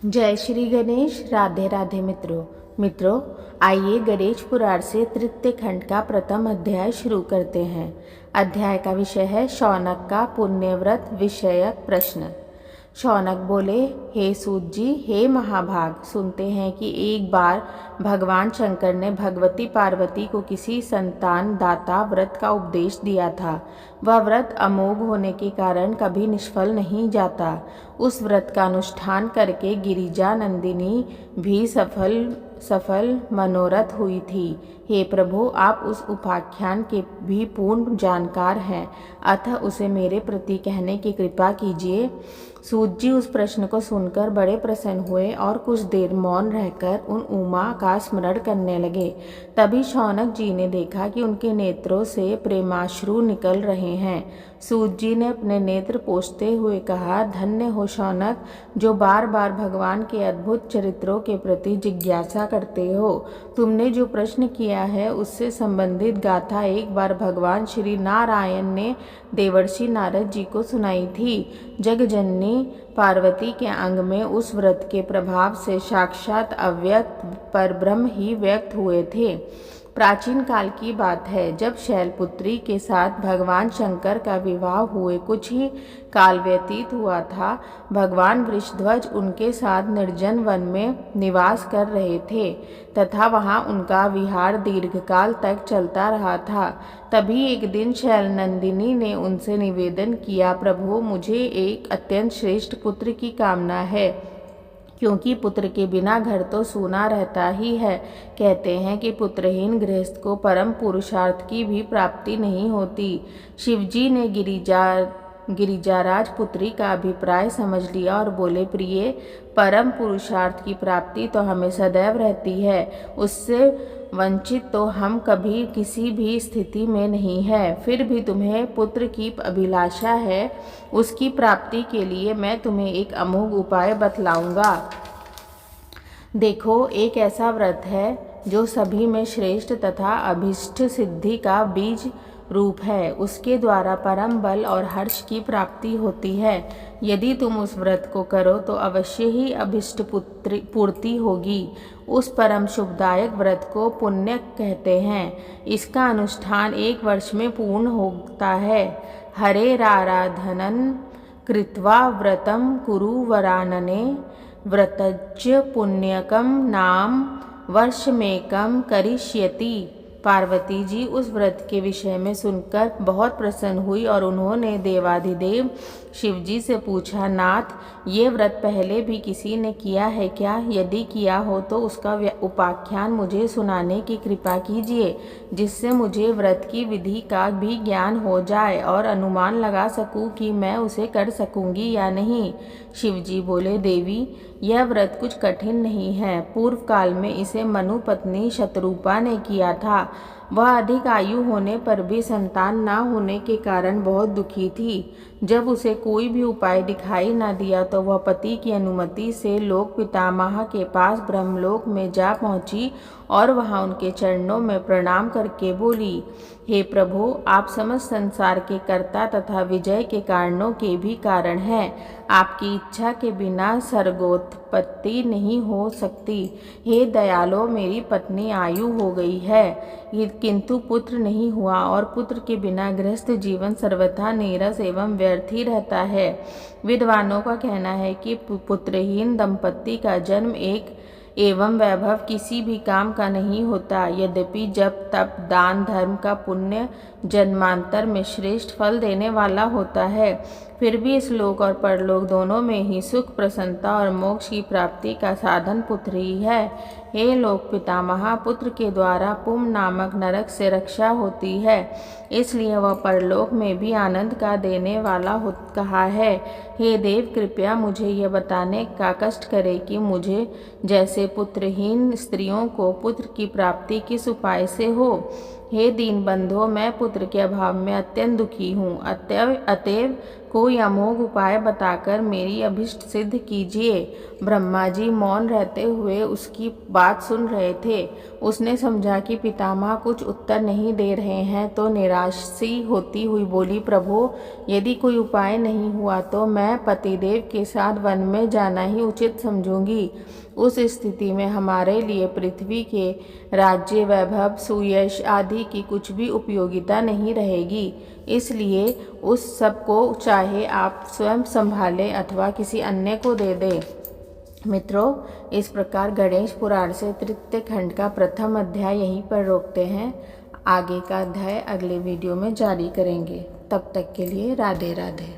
जय श्री गणेश। राधे राधे मित्रों आइए गणेश पुराण से तृतीय खंड का प्रथम अध्याय शुरू करते हैं। अध्याय का विषय है शौनक का पुण्यव्रत विषयक प्रश्न। शौनक बोले, हे सूत जी, हे महाभाग, सुनते हैं कि एक बार भगवान शंकर ने भगवती पार्वती को किसी संतान दाता व्रत का उपदेश दिया था। वह व्रत अमोघ होने के कारण कभी निष्फल नहीं जाता। उस व्रत का अनुष्ठान करके गिरिजा नंदिनी भी सफल मनोरथ हुई थी। हे प्रभु, आप उस उपाख्यान के भी पूर्ण जानकार हैं, अतः उसे मेरे प्रति कहने की कृपा कीजिए। सूत जी उस प्रश्न को सुनकर बड़े प्रसन्न हुए और कुछ देर मौन रहकर उन उमा का स्मरण करने लगे। तभी शौनक जी ने देखा कि उनके नेत्रों से प्रेमाश्रु निकल रहे हैं। सूत जी ने अपने नेत्र पोंछते हुए कहा, धन्य हो शौनक, जो बार बार भगवान के अद्भुत चरित्रों के प्रति जिज्ञासा करते हो। तुमने जो प्रश्न किया है उससे संबंधित गाथा एक बार भगवान श्री नारायण ने देवर्षि नारद जी को सुनाई थी। जगजननी पार्वती के अंग में उस व्रत के प्रभाव से साक्षात अव्यक्त परब्रह्म ही व्यक्त हुए थे। प्राचीन काल की बात है, जब शैलपुत्री के साथ भगवान शंकर का विवाह हुए कुछ ही काल व्यतीत हुआ था, भगवान वृषध्वज उनके साथ निर्जन वन में निवास कर रहे थे तथा वहां उनका विहार दीर्घकाल तक चलता रहा था। तभी एक दिन शैलनंदिनी ने उनसे निवेदन किया, प्रभु, मुझे एक अत्यंत श्रेष्ठ पुत्र की कामना है, क्योंकि पुत्र के बिना घर तो सूना रहता ही है। कहते हैं कि पुत्रहीन गृहस्थ को परम पुरुषार्थ की भी प्राप्ति नहीं होती। शिवजी ने गिरिजाराज पुत्री का अभिप्राय समझ लिया और बोले, प्रिय, परम पुरुषार्थ की प्राप्ति तो हमें सदैव रहती है, उससे वंचित तो हम कभी किसी भी स्थिति में नहीं है। फिर भी तुम्हें पुत्र की अभिलाषा है, उसकी प्राप्ति के लिए मैं तुम्हें एक अमोघ उपाय बतलाऊंगा। देखो, एक ऐसा व्रत है जो सभी में श्रेष्ठ तथा अभीष्ट सिद्धि का बीज रूप है। उसके द्वारा परम बल और हर्ष की प्राप्ति होती है। यदि तुम उस व्रत को करो तो अवश्य ही अभीष्ट पूर्ति होगी। उस परम शुभदायक व्रत को पुण्य कहते हैं। इसका अनुष्ठान 1 वर्ष में पूर्ण होता है। हरेराराधनन् कृत्वा व्रतं कुरु वरानने, व्रतज्य पुण्यकं नाम वर्षमेकं करिष्यति। पार्वती जी उस व्रत के विषय में सुनकर बहुत प्रसन्न हुई और उन्होंने देवाधिदेव शिवजी से पूछा, नाथ, ये व्रत पहले भी किसी ने किया है क्या? यदि किया हो तो उसका उपाख्यान मुझे सुनाने की कृपा कीजिए, जिससे मुझे व्रत की विधि का भी ज्ञान हो जाए और अनुमान लगा सकूं कि मैं उसे कर सकूंगी या नहीं। शिवजी बोले, देवी, यह व्रत कुछ कठिन नहीं है। पूर्व काल में इसे मनु पत्नी शतरूपा ने किया था। वह अधिक आयु होने पर भी संतान न होने के कारण बहुत दुखी थी। जब उसे कोई भी उपाय दिखाई न दिया तो वह पति की अनुमति से लोक पितामह के पास ब्रह्मलोक में जा पहुंची और वहां उनके चरणों में प्रणाम करके बोली, हे प्रभु, आप समस्त संसार के कर्ता तथा विजय के कारणों के भी कारण हैं। आपकी इच्छा के बिना स्वर्गोत्पत्ति नहीं हो सकती। हे दयालो, मेरी पत्नी आयु हो गई है किंतु पुत्र नहीं हुआ और पुत्र के बिना गृहस्थ जीवन सर्वथा नीरस एवं व्यर्थ ही रहता है। विद्वानों का कहना है कि पुत्रहीन दंपत्ति का जन्म एक एवं वैभव किसी भी काम का नहीं होता। यद्यपि जप तप दान धर्म का पुण्य जन्मांतर में श्रेष्ठ फल देने वाला होता है, फिर भी इस लोक और परलोक दोनों में ही सुख, प्रसन्नता और मोक्ष की प्राप्ति का साधन पुत्र ही है। हे लोक पितामह, पुत्र के द्वारा पुम नामक नरक से रक्षा होती है, इसलिए वह परलोक में भी आनंद का देने वाला कहा है। हे देव, कृपया मुझे यह बताने का कष्ट करे कि मुझे जैसे पुत्रहीन स्त्रियों को पुत्र की प्राप्ति किस उपाय से हो। हे दीन बंधो, मैं पुत्र के अभाव में अत्यंत दुखी हूँ, अतएव कोई अमोघ उपाय बताकर मेरी अभिष्ट सिद्ध कीजिए। ब्रह्मा जी मौन रहते हुए उसकी बात सुन रहे थे। उसने समझा कि पितामह कुछ उत्तर नहीं दे रहे हैं तो निराशी होती हुई बोली, प्रभु यदि कोई उपाय नहीं हुआ तो मैं पतिदेव के साथ वन में जाना ही उचित समझूंगी। उस स्थिति में हमारे लिए पृथ्वी के राज्य, वैभव, सुयश आदि की कुछ भी उपयोगिता नहीं रहेगी। इसलिए उस सब को चाहे आप स्वयं संभालें अथवा किसी अन्य को दे दें। मित्रों, इस प्रकार गणेश पुराण से तृतीय खंड का प्रथम अध्याय यहीं पर रोकते हैं। आगे का अध्याय अगले वीडियो में जारी करेंगे। तब तक के लिए राधे राधे।